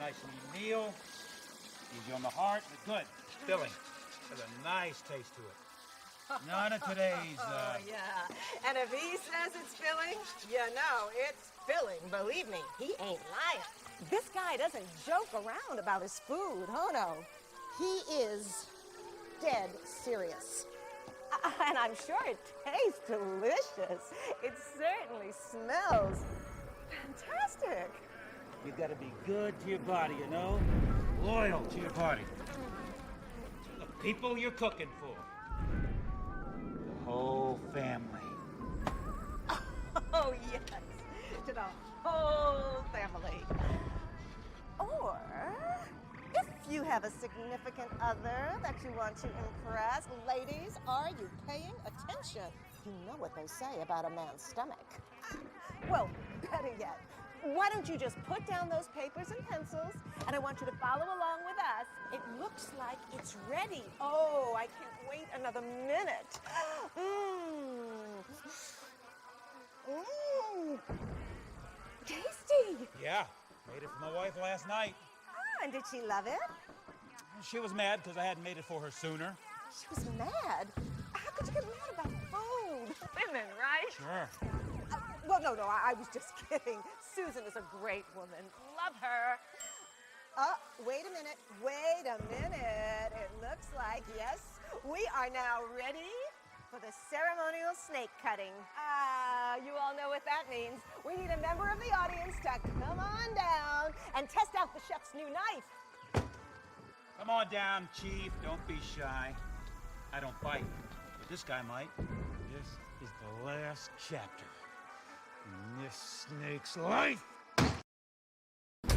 nice and easy meal. Easy on the heart, but good. Filling. Has a nice taste to it. None of today's, Oh, yeah. And if he says it's filling, you know it's filling. Believe me, he ain't lying. This guy doesn't joke around about his food. Oh, no. He is dead serious. And I'm sure it tastes delicious. It certainly smells fantastic. You gotta be good to your body, you know? Loyal to your body. To the people you're cooking for. The whole family. Oh, yes. To the whole family. Or if you have a significant other that you want to impress, ladies, are you paying attention? You know what they say about a man's stomach. Well, better yet, why don't you just put down those papers and pencils, and I want you to follow along with us. It looks like it's ready. Oh, I can't wait another minute. Mmm. Mmm. Tasty. Yeah, made it for my wife last night. Ah, and did she love it? She was mad because I hadn't made it for her sooner. She was mad? How could you get mad about food? Women, right? Sure. Well, no, I was just kidding. Susan is a great woman. Love her. Wait a minute. It looks like, yes, we are now ready for the ceremonial snake cutting. You all know what that means. We need a member of the audience to come on down and test out the chef's new knife. Come on down, Chief. Don't be shy. I don't bite, but this guy might. This is the last chapter in this snake's life. I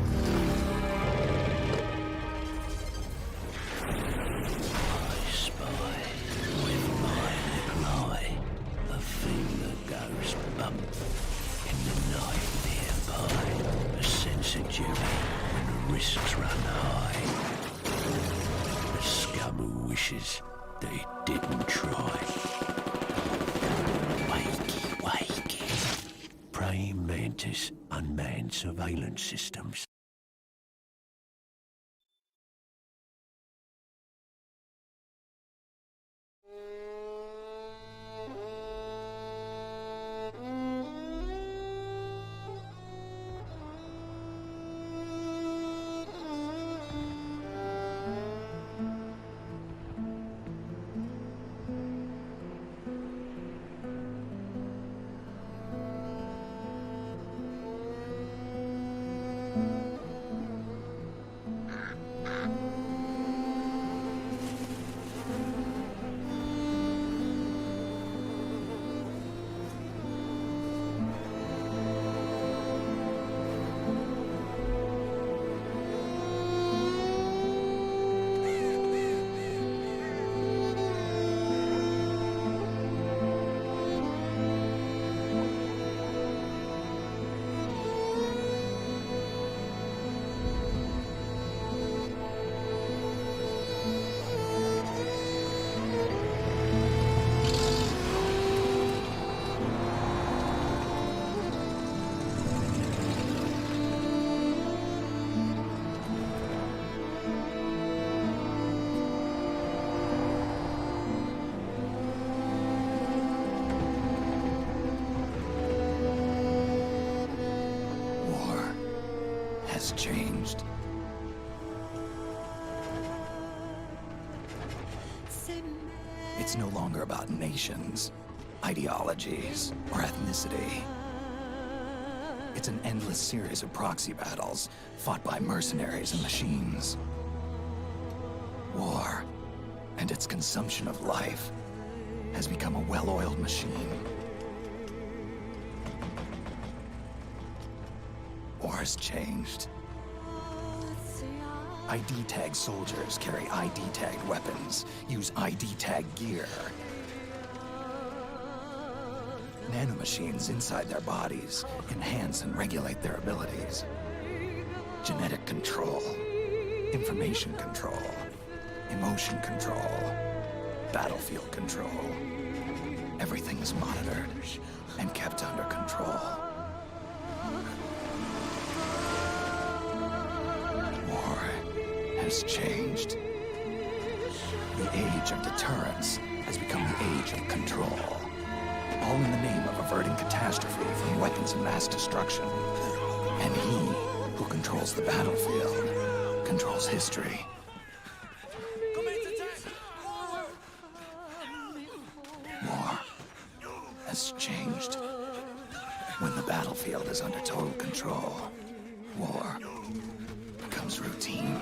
spy with my little eye a thing that goes bump in the night nearby. A sense of duty when the risks run high. The scum who wishes that he didn't try. Wakey, wakey. Praying mantis, unmanned surveillance systems. Has changed. It's no longer about nations, ideologies, or ethnicity. It's an endless series of proxy battles fought by mercenaries and machines. War and its consumption of life has become a well-oiled machine. War has changed. ID-tagged soldiers carry ID-tagged weapons, use ID-tagged gear. Nanomachines inside their bodies enhance and regulate their abilities. Genetic control, information control, emotion control, battlefield control. Everything is monitored and kept under control. has changed. The age of deterrence has become the age of control. All in the name of averting catastrophe from weapons of mass destruction. And he who controls the battlefield controls history. War has changed. When the battlefield is under total control, war becomes routine.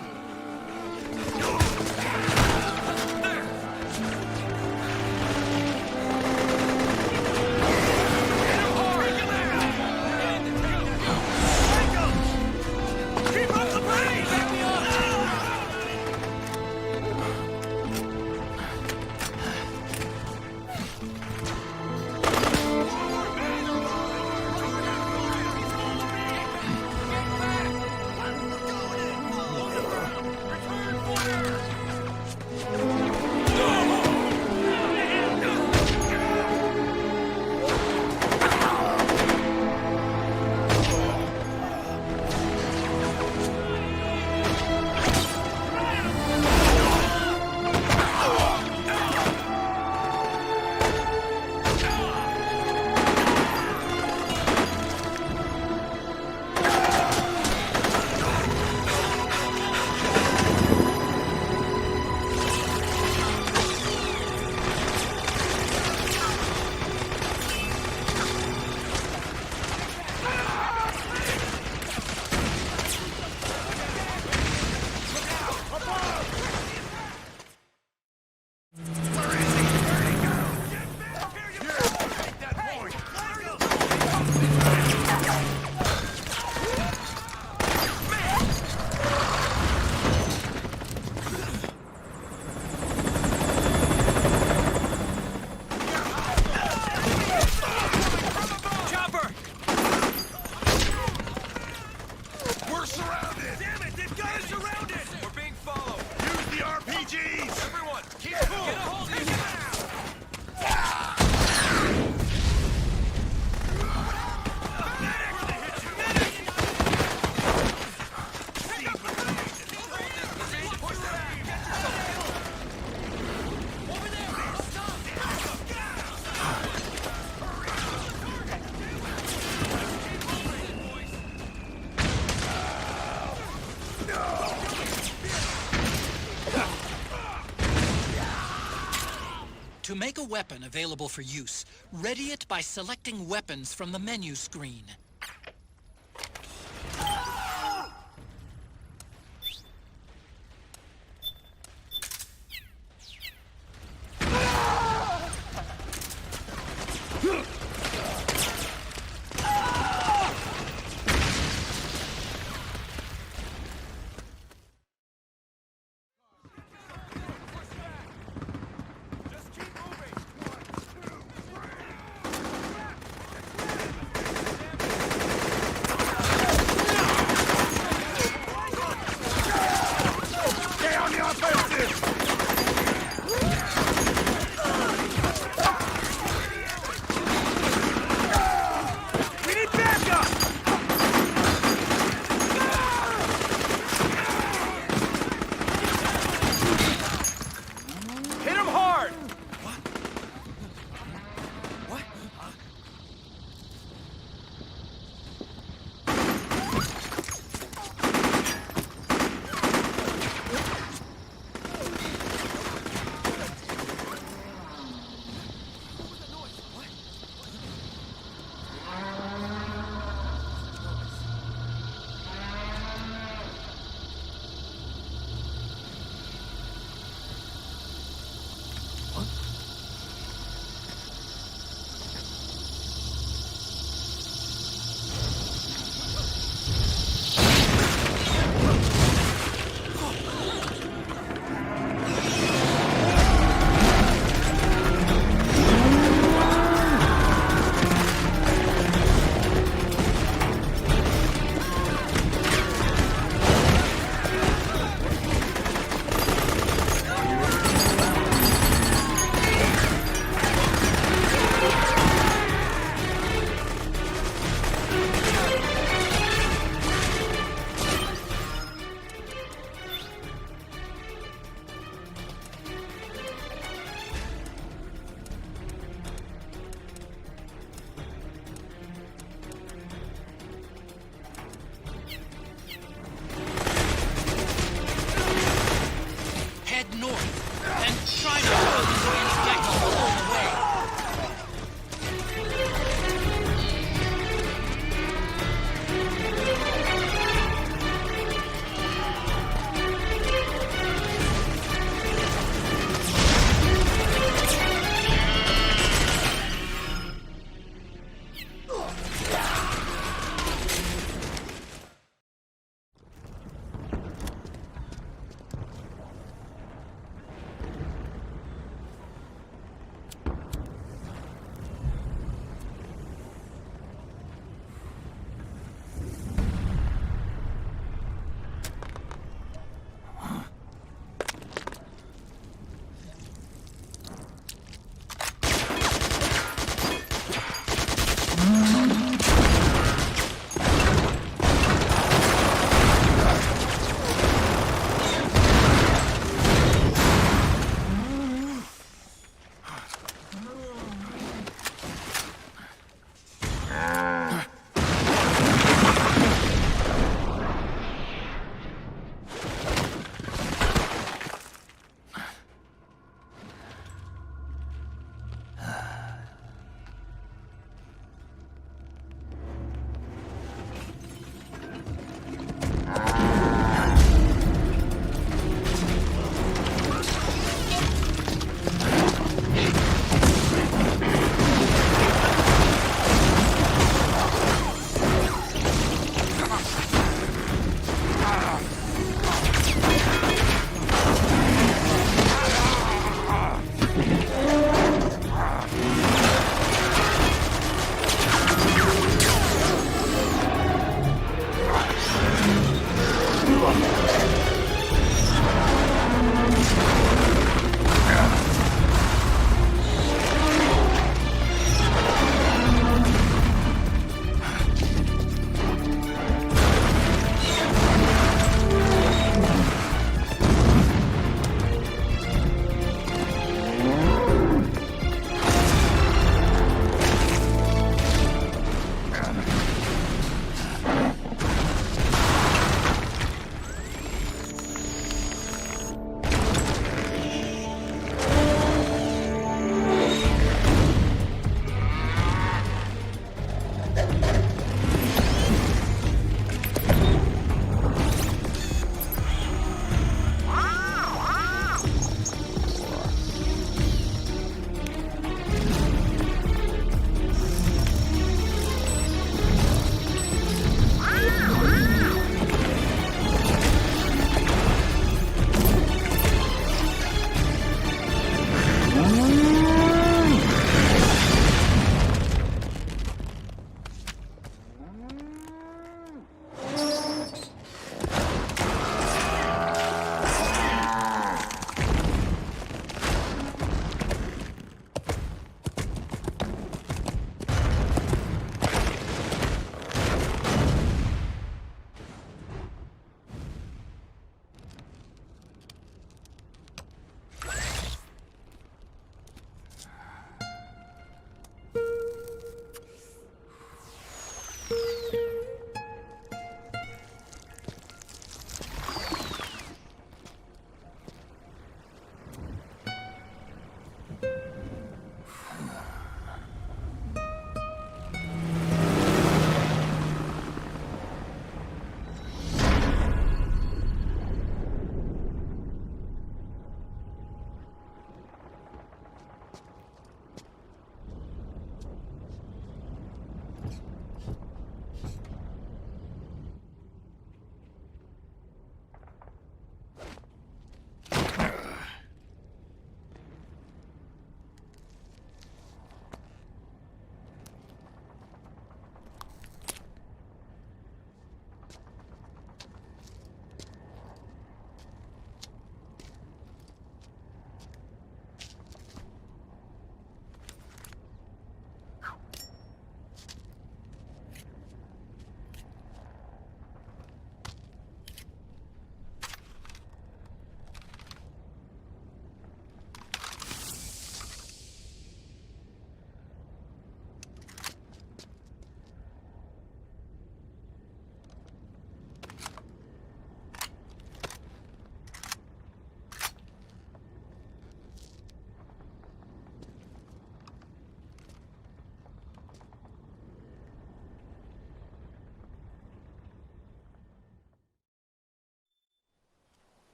To make a weapon available for use, ready it by selecting weapons from the menu screen.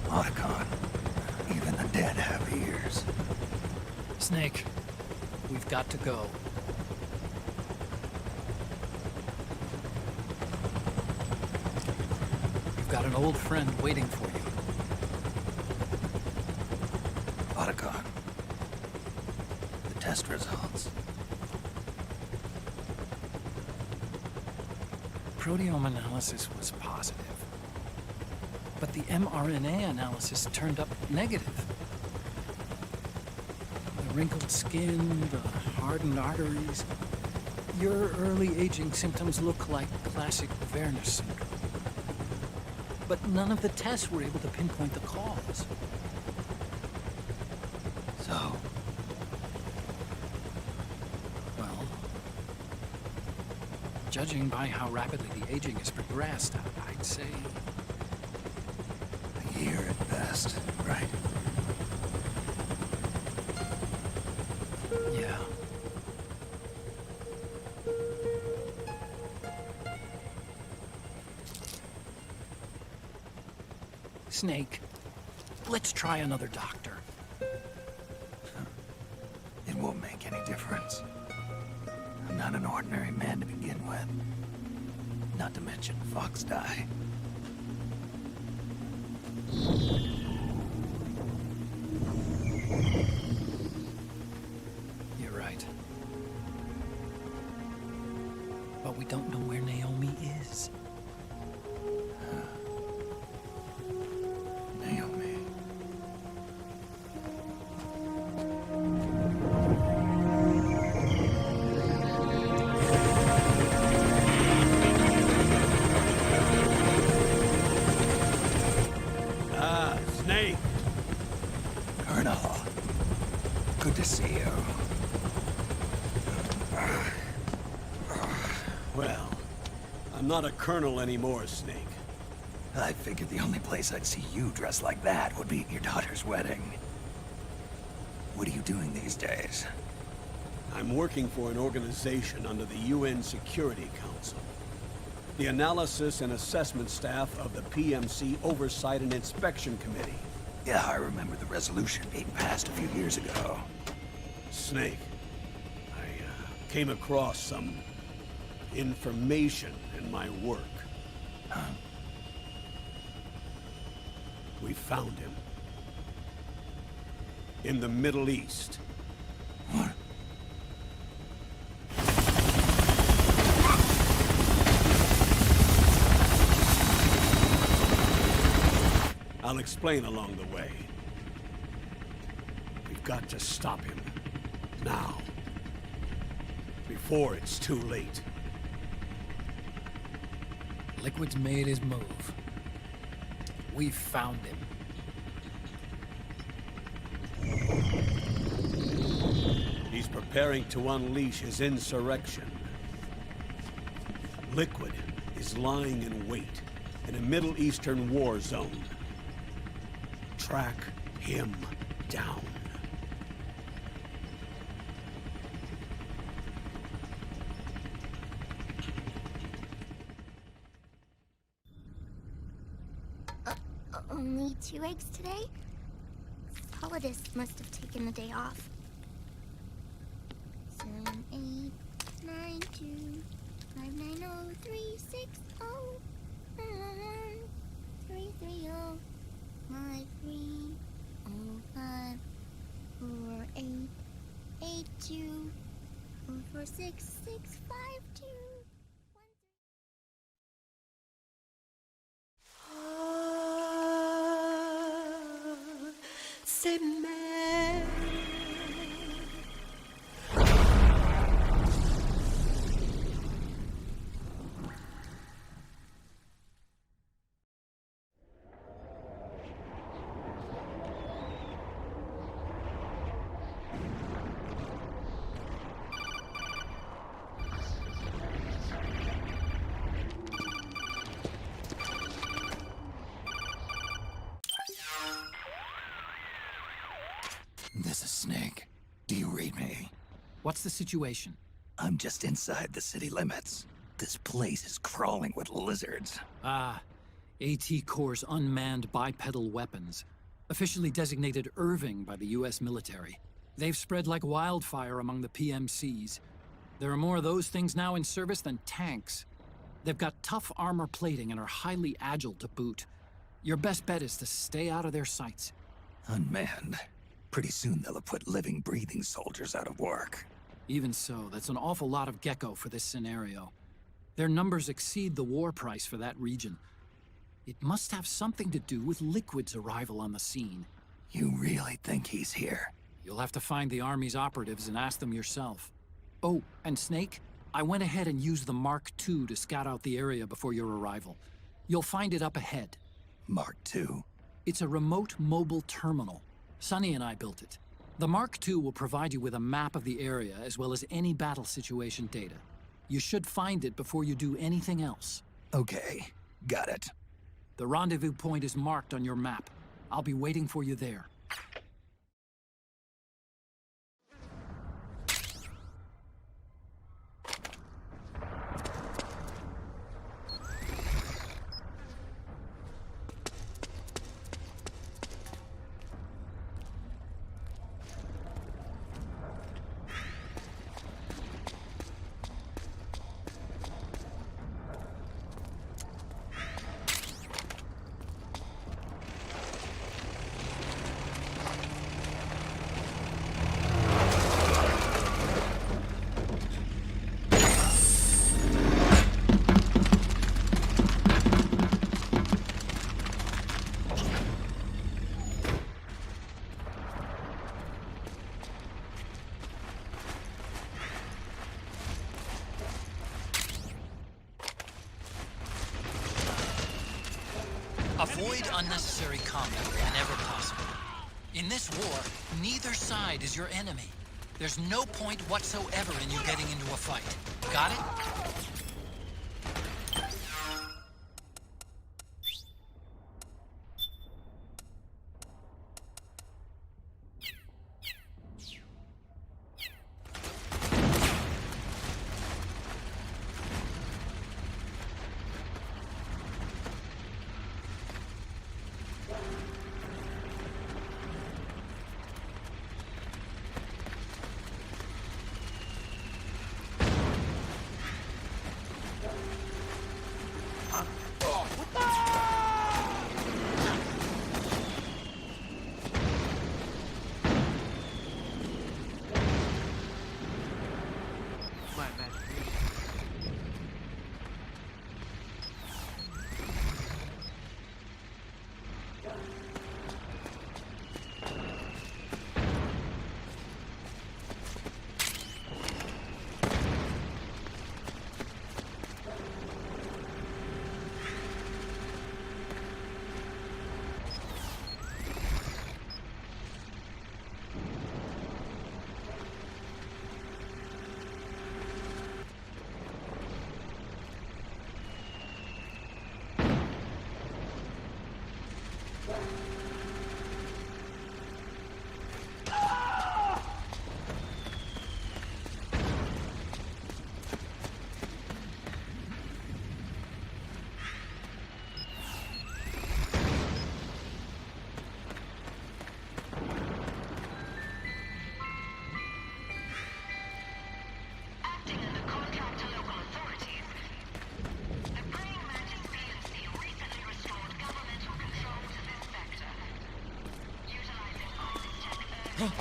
Otacon, even the dead have ears. Snake, we've got to go. You've got an old friend waiting for you. Otacon, the test results. Proteome analysis was positive, but the mRNA analysis turned up negative. The wrinkled skin, the hardened arteries. Your early aging symptoms look like classic Werner syndrome. But none of the tests were able to pinpoint the cause. So, Well, judging by how rapidly the aging has progressed, I'd say a year at best, right? yeah. Snake, let's try another doctor. It won't make any difference. I'm not an ordinary man to begin with. Not to mention Fox die. You're right. But we don't know where Naomi is. Naomi. Ah, Snake. Colonel. Good to see you. Well, I'm not a colonel anymore, Snake. I figured the only place I'd see you dressed like that would be at your daughter's wedding. What are you doing these days? I'm working for an organization under the UN Security Council. The Analysis and Assessment Staff of the PMC Oversight and Inspection Committee. Yeah, I remember the resolution being passed a few years ago. Snake, I came across some information in my work. Huh? We found him. In the Middle East. What? I'll explain along the way. We've got to stop him. Now. Before it's too late. Liquid's made his move. We found him. He's preparing to unleash his insurrection. Liquid is lying in wait in a Middle Eastern war zone. Track him down. Only 2 eggs today? Solidus must have taken the day off. 7, 8, 9, 2, 5, 9, 0, 3, 6, 0, 3, 3, 0, 5, 3, 0, 5, 4, 8, 8, 2, 4, 4, 6, 6, 5, 2. C'est mère. This is Snake. Do you read me? What's the situation? I'm just inside the city limits. This place is crawling with lizards. Ah, AT Corps' unmanned bipedal weapons, officially designated Irving by the US military. They've spread like wildfire among the PMCs. There are more of those things now in service than tanks. They've got tough armor plating and are highly agile to boot. Your best bet is to stay out of their sights. Unmanned. Pretty soon they'll have put living, breathing soldiers out of work. Even so, that's an awful lot of gecko for this scenario. Their numbers exceed the war price for that region. It must have something to do with Liquid's arrival on the scene. You really think he's here? You'll have to find the Army's operatives and ask them yourself. Oh, and Snake, I went ahead and used the Mark II to scout out the area before your arrival. You'll find it up ahead. Mark II? It's a remote mobile terminal. Sonny and I built it. The Mark II will provide you with a map of the area as well as any battle situation data. You should find it before you do anything else. Okay, got it. The rendezvous point is marked on your map. I'll be waiting for you there. Avoid unnecessary combat whenever possible. In this war, neither side is your enemy. There's no point whatsoever in you getting into a fight. Got it?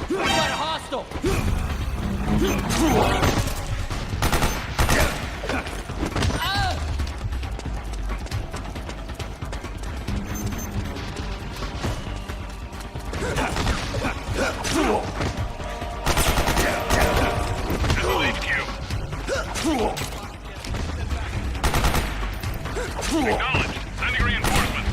We got a hostile! Acknowledged. Sending reinforcements.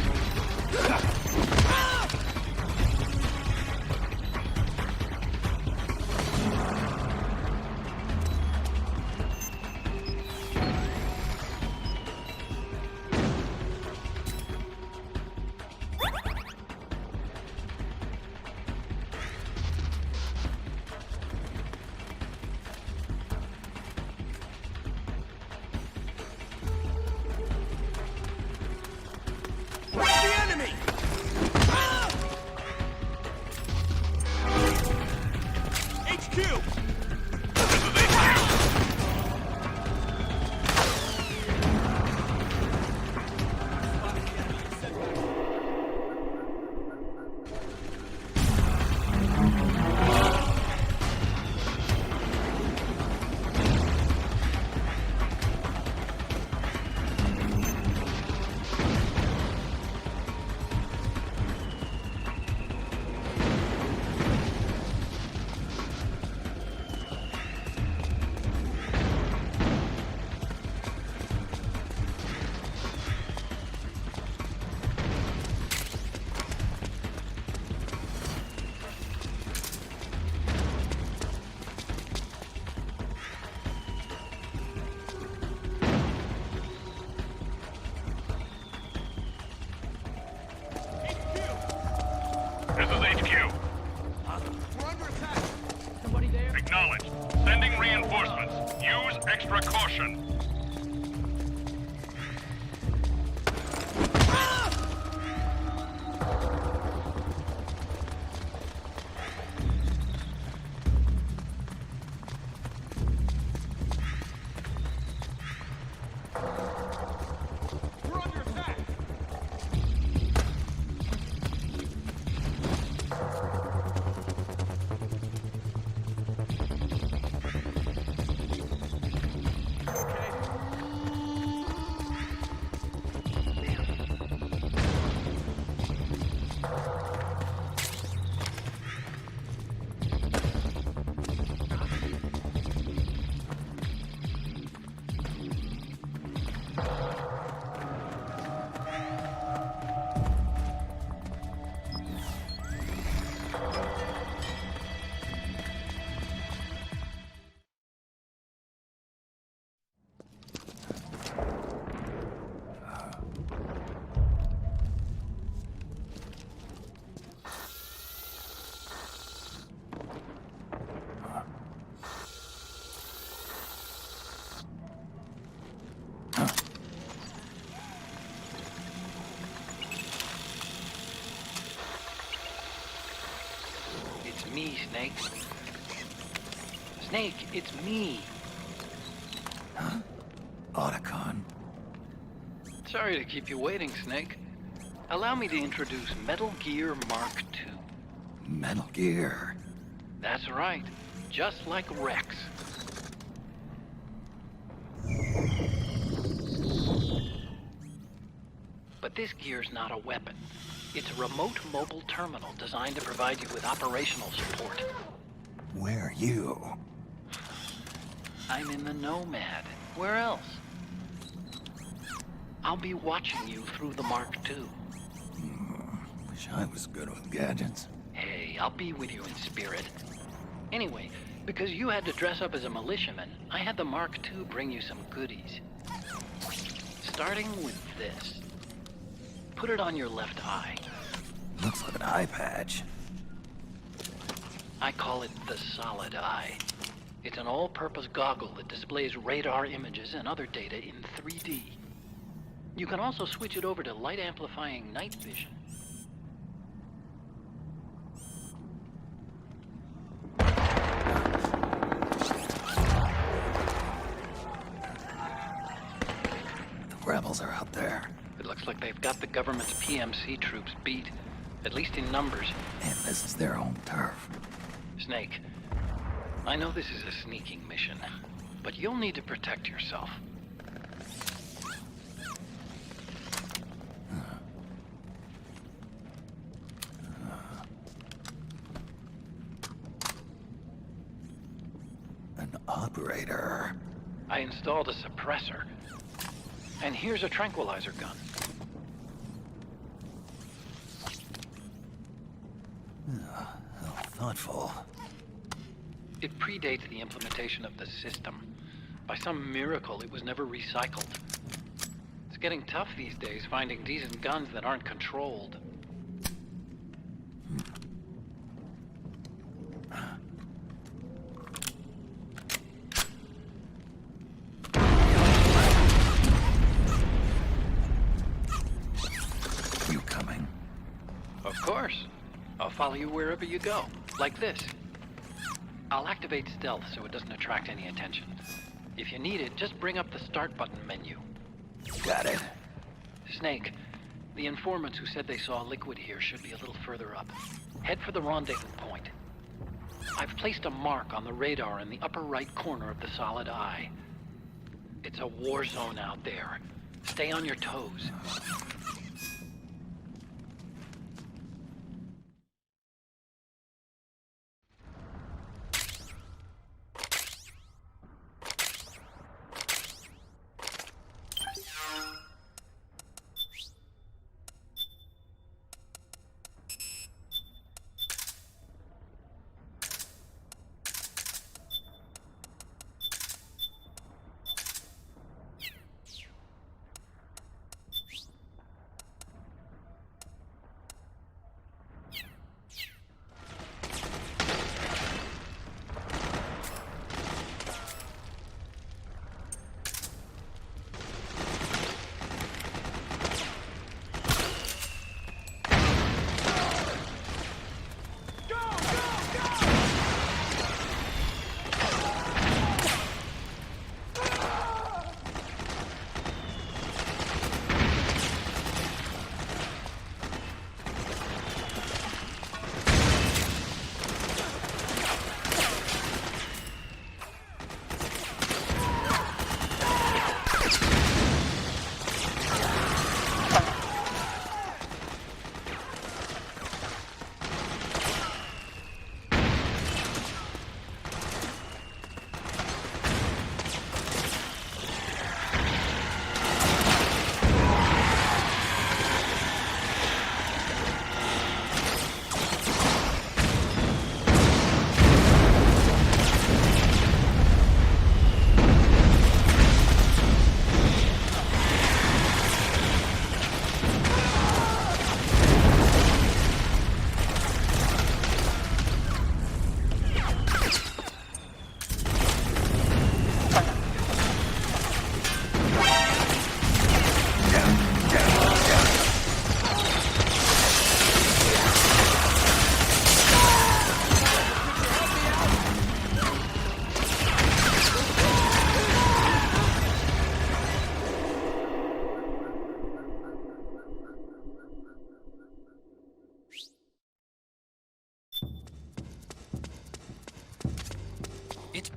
Extra caution. We're under attack! It's me, Snake. Snake, it's me. Otacon. Sorry to keep you waiting, Snake. Allow me to introduce Metal Gear Mark II. Metal Gear. That's right. Just like Rex. But this gear's not a weapon. It's a remote mobile terminal designed to provide you with operational support. Where are you? I'm in the Nomad. Where else? I'll be watching you through the Mark II. Wish I was good with gadgets. Hey, I'll be with you in spirit. Anyway, because you had to dress up as a militiaman, I had the Mark II bring you some goodies. Starting with this. Put it on your left eye. Looks like an eye patch. I call it the Solid Eye. It's an all-purpose goggle that displays radar images and other data in 3D. You can also switch it over to light-amplifying night vision. The rebels are out there. It looks like they've got the government's PMC troops beat, at least in numbers. And this is their home turf. Snake, I know this is a sneaking mission, but you'll need to protect yourself. An operator. I installed a suppressor. And here's a tranquilizer gun. How thoughtful. It predates the implementation of the system. By some miracle, it was never recycled. It's getting tough these days finding decent guns that aren't controlled. You coming? Of course. I'll follow you wherever you go, like this. I'll activate stealth so it doesn't attract any attention. If you need it, just bring up the start button menu. Got it. Snake, the informants who said they saw liquid here should be a little further up. Head for the rendezvous point. I've placed a mark on the radar in the upper right corner of the Solid Eye. It's a war zone out there. Stay on your toes.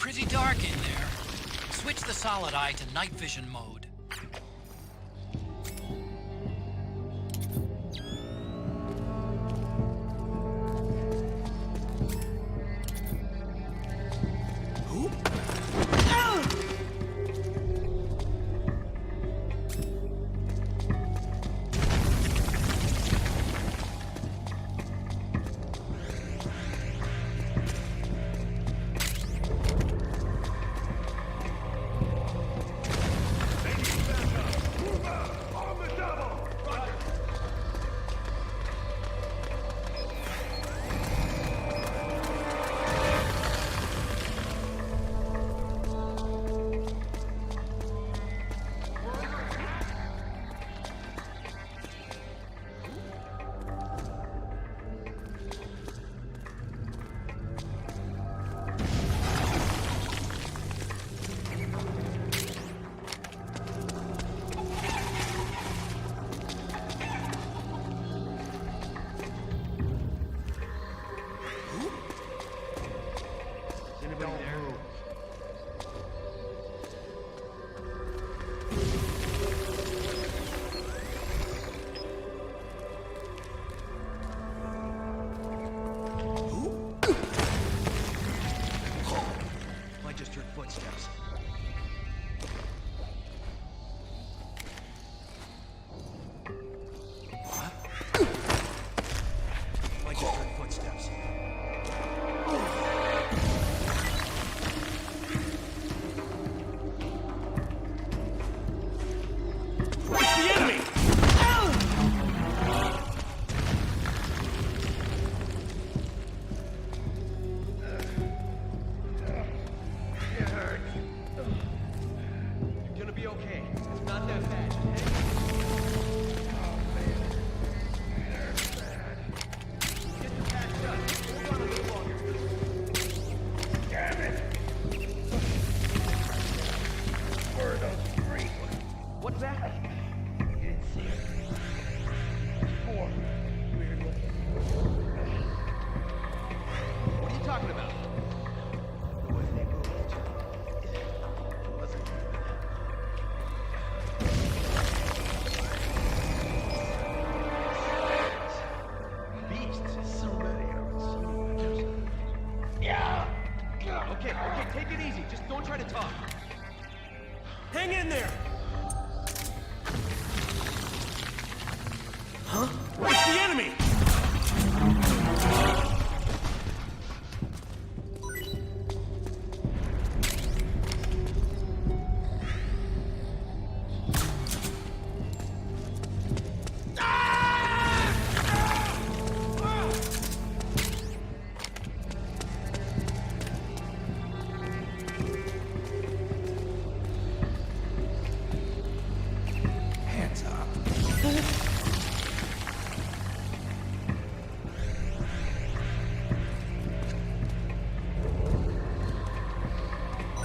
Pretty dark in there. Switch the solid eye to night vision mode.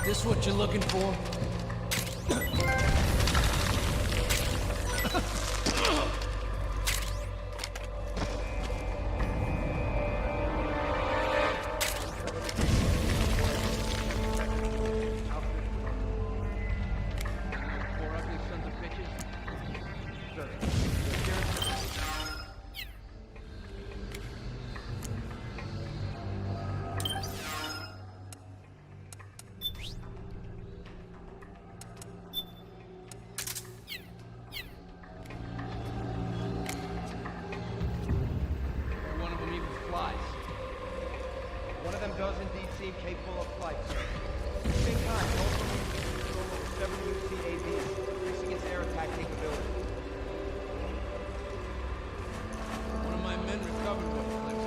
This what you're looking for? Capable of flight, sir. At the same time, both of them control over 7 UCAVs, increasing its air attack capability. One of my men recovered one place.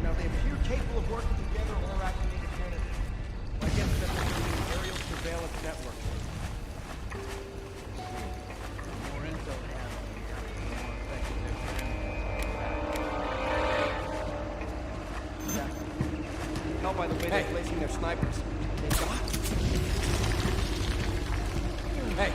Now, they appear capable of working together or acting independently. My guess is that they're using an aerial surveillance network. The more intel they have, the more effective their plan. Tell by the way they're placing their snipers. Hey!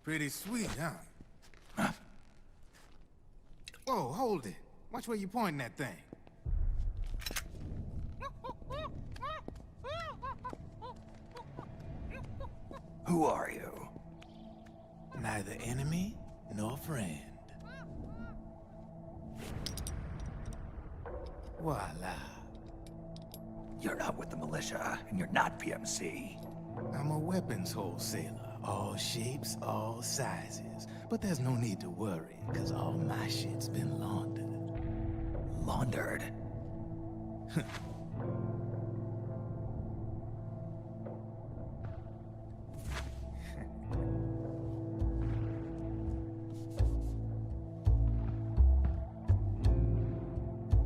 Pretty sweet, huh? Whoa, hold it. Watch where you pointing that thing. Who are you? Neither enemy nor friend. Voila. You're not with the militia, and you're not PMC. I'm a weapons wholesaler. All shapes, all sizes. But there's no need to worry, because all my shit's been laundered. Laundered?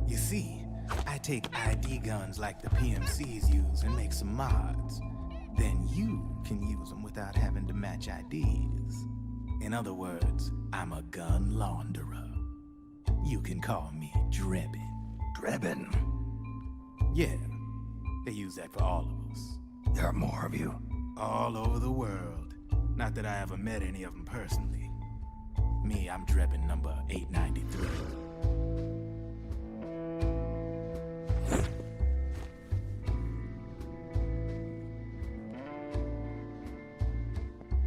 You see, I take ID guns like the PMCs use and make some mods. Then you can use them without having to match IDs. In other words, I'm a gun launderer. You can call me Drebin. Drebin? Yeah, they use that for all of us. There are more of you? All over the world. Not that I ever met any of them personally. Me, I'm Drebin number 893.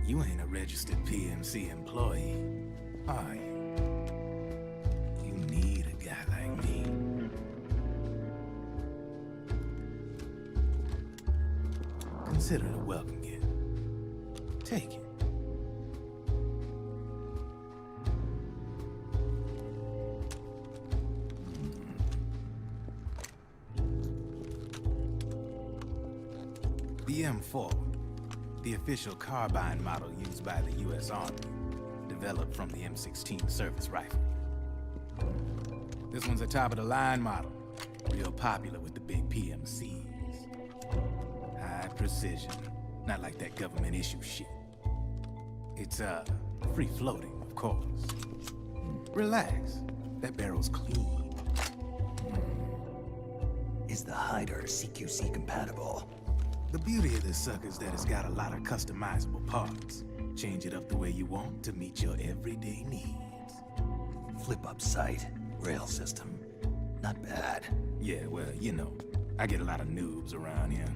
You ain't a registered PMC employee, are you? You need a guy like me. Consider it a welcome gift. Take it. The M4. The official carbine model used by the U.S. Army, developed from the M16 service rifle. This one's a top-of-the-line model, real popular with the big PMCs. High precision, not like that government-issue shit. It's, free-floating, of course. Relax, that barrel's clean. Is the hider CQC compatible? The beauty of this sucker is that it's got a lot of customizable parts. Change it up the way you want to meet your everyday needs. Flip-up sight, rail system. Not bad. Yeah, well, you know, I get a lot of noobs around here.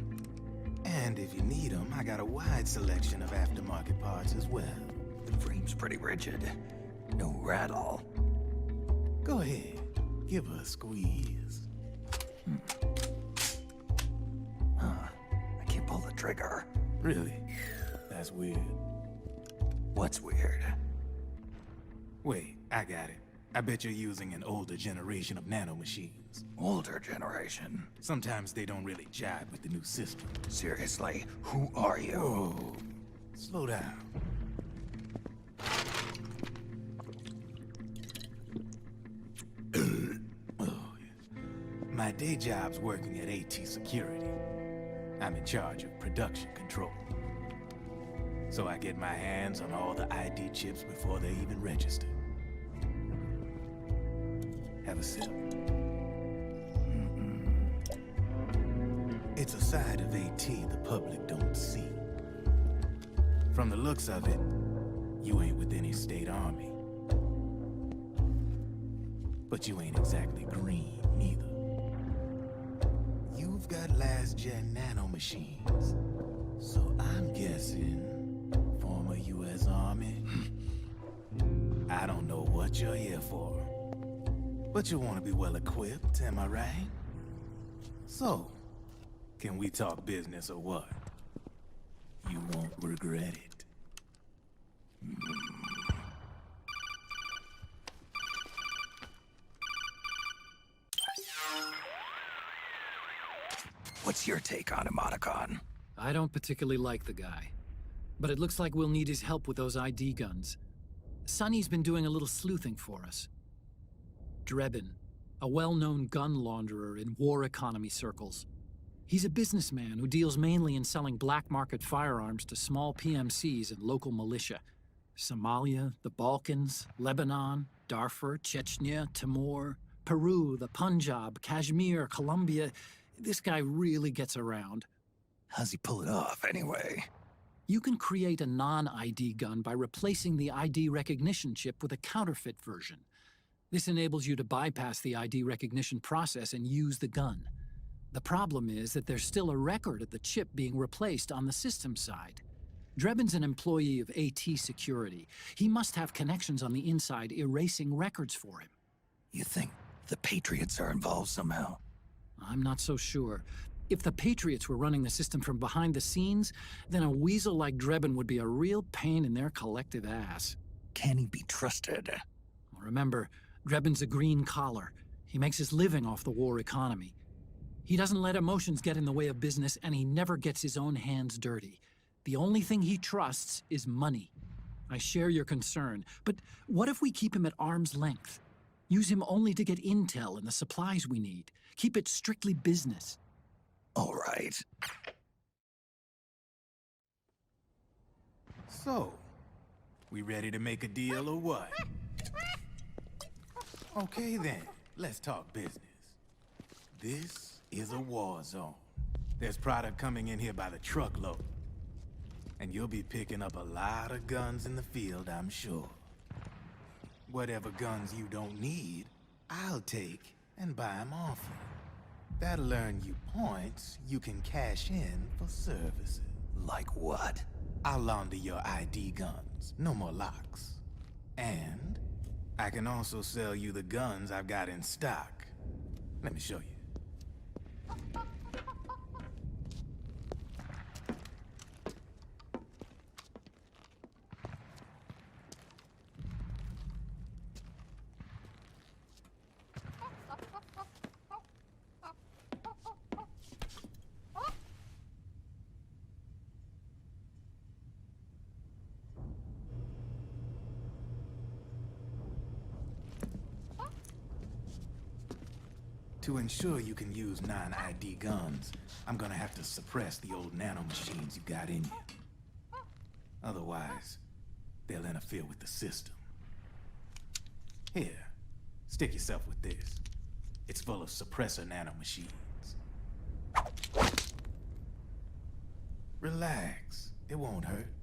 And if you need them, I got a wide selection of aftermarket parts as well. The frame's pretty rigid. No rattle. Go ahead, give her a squeeze. Pull the trigger. Really? That's weird. What's weird? Wait, I got it. I bet you're using an older generation of nanomachines. Older generation? Sometimes they don't really jive with the new system. Seriously, who are you? Whoa. Slow down. Oh, yes. My day job's working at AT Security. I'm in charge of production control. So I get my hands on all the ID chips before they even register. Have a sip. It's a side of AT the public don't see. From the looks of it, you ain't with any state army. But you ain't exactly green, neither. You've got last-gen nanomachines. So I'm guessing former U.S. Army. I don't know what you're here for. But you want to be well-equipped, am I right? So, can we talk business or what? You won't regret it. What's your take on Emoticon? I don't particularly like the guy. But it looks like we'll need his help with those ID guns. Sonny's been doing a little sleuthing for us. Drebin, a well-known gun launderer in war economy circles. He's a businessman who deals mainly in selling black market firearms to small PMCs and local militia. Somalia, the Balkans, Lebanon, Darfur, Chechnya, Timor, Peru, the Punjab, Kashmir, Colombia. This guy really gets around. How's he pull it off, anyway? You can create a non-ID gun by replacing the ID recognition chip with a counterfeit version. This enables you to bypass the ID recognition process and use the gun. The problem is that there's still a record of the chip being replaced on the system side. Drebin's an employee of AT Security. He must have connections on the inside erasing records for him. You think the Patriots are involved somehow? I'm not so sure. If the Patriots were running the system from behind the scenes, then a weasel like Drebin would be a real pain in their collective ass. Can he be trusted? Remember, Drebin's a green collar. He makes his living off the war economy. He doesn't let emotions get in the way of business, and he never gets his own hands dirty. The only thing he trusts is money. I share your concern, but what if we keep him at arm's length? Use him only to get intel and the supplies we need. Keep it strictly business. All right. So, we ready to make a deal or what? Okay then, let's talk business. This is a war zone. There's product coming in here by the truckload. And you'll be picking up a lot of guns in the field, I'm sure. Whatever guns you don't need, I'll take and buy them off you. That'll earn you points you can cash in for services. Like what? I'll launder your ID guns, no more locks. And I can also sell you the guns I've got in stock. Let me show you. To ensure you can use non-ID guns, I'm gonna have to suppress the old nanomachines you got in you. Otherwise, they'll interfere with the system. Here, stick yourself with this. It's full of suppressor nanomachines. Relax, it won't hurt.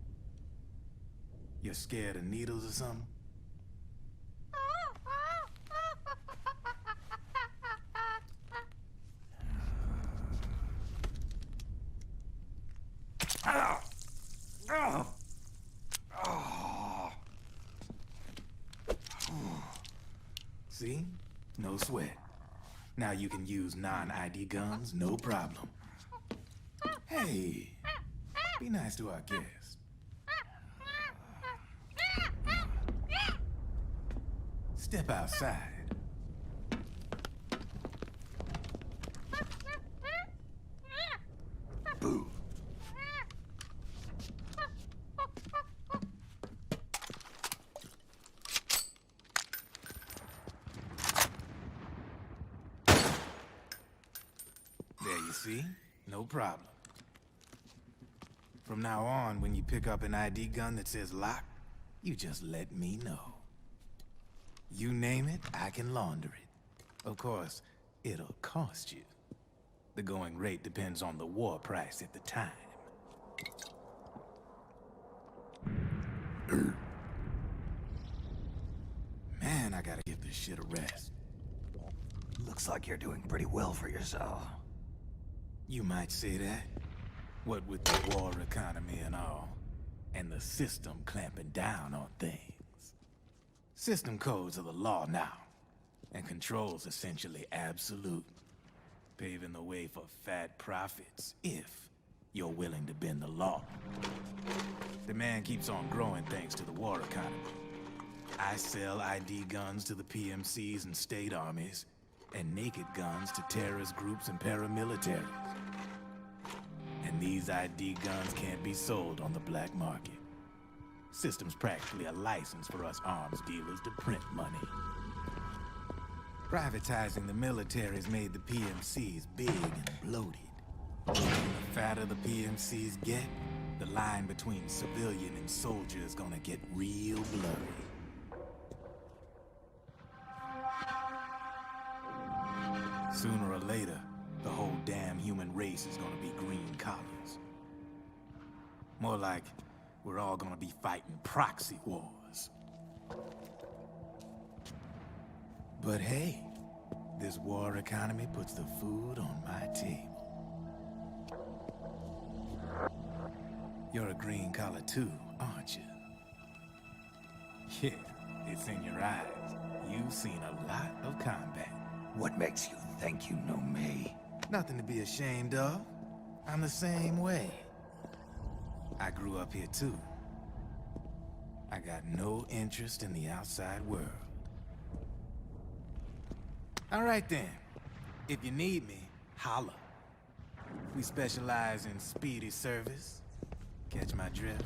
You're scared of needles or something? See? No sweat. Now you can use non-ID guns, no problem. Hey, be nice to our guest. Step outside. Boo. There you see? No problem. From now on, when you pick up an ID gun that says lock, you just let me know. You name it, I can launder it. Of course, it'll cost you. The going rate depends on the war price at the time. Man, I gotta give this shit a rest. Looks like you're doing pretty well for yourself. You might say that. What with the war economy and all, and the system clamping down on things. System codes are the law now, and control's essentially absolute, paving the way for fat profits if you're willing to bend the law. Demand keeps on growing thanks to the war economy. I sell ID guns to the PMCs and state armies, and naked guns to terrorist groups and paramilitaries. And these ID guns can't be sold on the black market. System's practically a license for us arms dealers to print money. Privatizing the military's made the PMCs big and bloated. The fatter the PMCs get, the line between civilian and soldier is gonna get real blurry. Sooner or later, the whole damn human race is gonna be green collars. More like we're all gonna be fighting proxy wars. But hey, this war economy puts the food on my table. You're a green collar too, aren't you? Yeah, it's in your eyes. You've seen a lot of combat. What makes you think you know me? Nothing to be ashamed of. I'm the same way. I grew up here too. I got no interest in the outside world. All right then. If you need me, holla. We specialize in speedy service. Catch my drift?